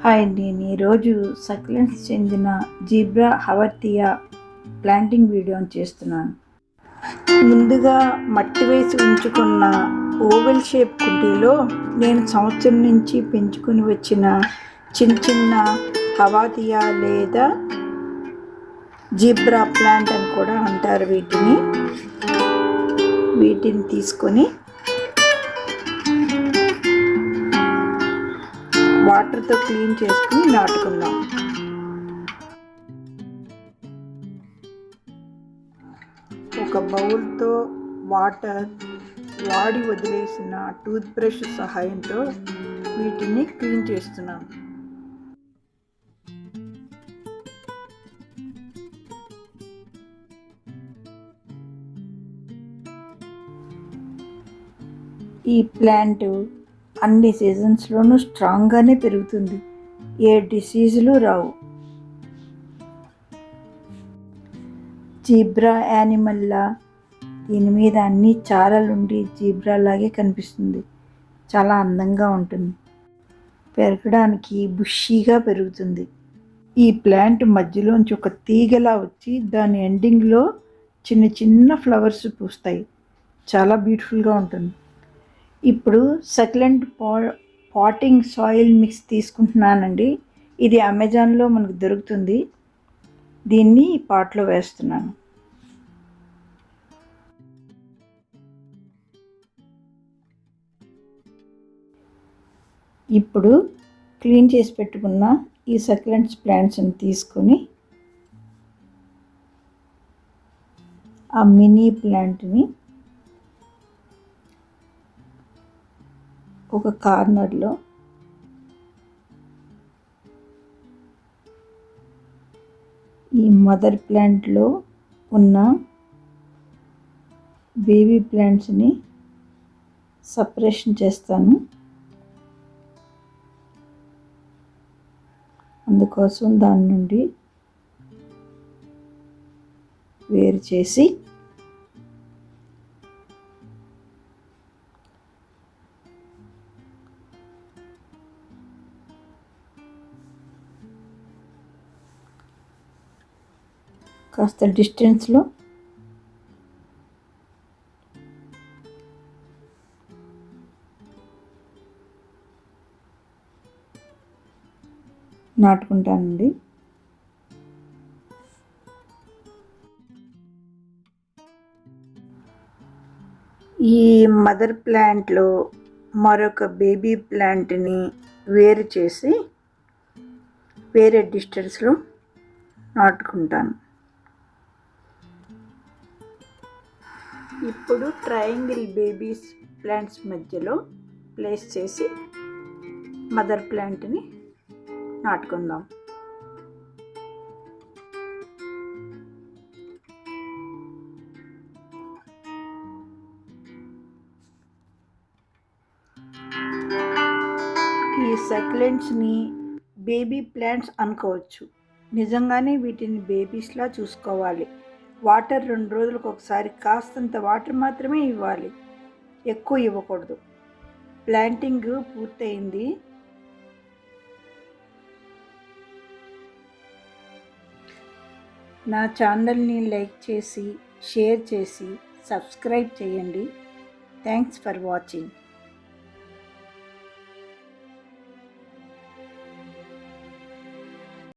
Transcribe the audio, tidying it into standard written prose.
Hi అండి, నేను ఈరోజు సక్యులెంట్స్ చెందిన జీబ్రా హవర్తియా ప్లాంటింగ్ వీడియోని చేస్తున్నాను. ముందుగా మట్టి వేసి ఉంచుకున్న ఓవెల్ షేప్ కుండీలో నేను సంవత్సరం నుంచి పెంచుకుని వచ్చిన చిన్న హవాతియా లేదా జీబ్రా ప్లాంట్ అని కూడా అంటారు వీటిని తీసుకొని వాటర్తో క్లీన్ చేసుకుని నాటుకుందాం. ఒక బౌల్తో వాటర్ వాడి వదిలేసిన టూత్ బ్రష్ సహాయంతో వీటిని క్లీన్ చేస్తున్నాం. ఈ ప్లాంట్ అన్ని సీజన్స్లోనూ స్ట్రాంగ్గానే పెరుగుతుంది. ఏ డిసీజులు రావు. జీబ్రా యానిమల్లా దీని మీద అన్ని చారలుండి జీబ్రా లాగే కనిపిస్తుంది. చాలా అందంగా ఉంటుంది. పెరగడానికి బుషీగా పెరుగుతుంది. ఈ ప్లాంట్ మధ్యలోంచి ఒక తీగలా వచ్చి దాని ఎండింగ్లో చిన్న ఫ్లవర్స్ పూస్తాయి. చాలా బ్యూటిఫుల్గా ఉంటుంది. ఇప్పుడు సక్యులెంట్ పాటింగ్ సాయిల్ మిక్స్ తీసుకుంటున్నానండి. ఇది అమెజాన్లో మనకు దొరుకుతుంది. దీన్ని ఈ పాట్లో వేస్తున్నాను. ఇప్పుడు క్లీన్ చేసి పెట్టుకున్న ఈ సక్యులెంట్స్ ప్లాంట్స్ని తీసుకొని ఆ మినీ ప్లాంట్ని ఒక కార్నర్లో ఈ మదర్ ప్లాంట్లో ఉన్న బేబీ ప్లాంట్స్ని సపరేషన్ చేస్తాను. అందుకోసం దాని నుండి వేరు చేసి కాస్త డిస్టెన్స్లో నాటుకుంటానండి. ఈ మదర్ ప్లాంట్లో మరొక బేబీ ప్లాంట్ని వేరు చేసి వేరే డిస్టెన్స్లో నాటుకుంటాను. ఇప్పుడు ట్రయాంగిల్ బేబీస్ ప్లాంట్స్ మధ్యలో ప్లేస్ చేసి మదర్ ప్లాంట్ని నాటుకుందాం. ఈ సక్యులెంట్స్ని బేబీ ప్లాంట్స్ అనుకోవచ్చు. నిజంగానే వీటిని బేబీస్లా చూసుకోవాలి. వాటర్ 2 రోజులకు ఒకసారి కాస్తంత వాటర్ మాత్రమే ఇవ్వాలి. ఎక్కువ ఇవ్వకూడదు. ప్లాంటింగ్ పూర్తయింది. నా ఛానల్ని లైక్ చేసి షేర్ చేసి సబ్స్క్రైబ్ చేయండి. Thanks for watching.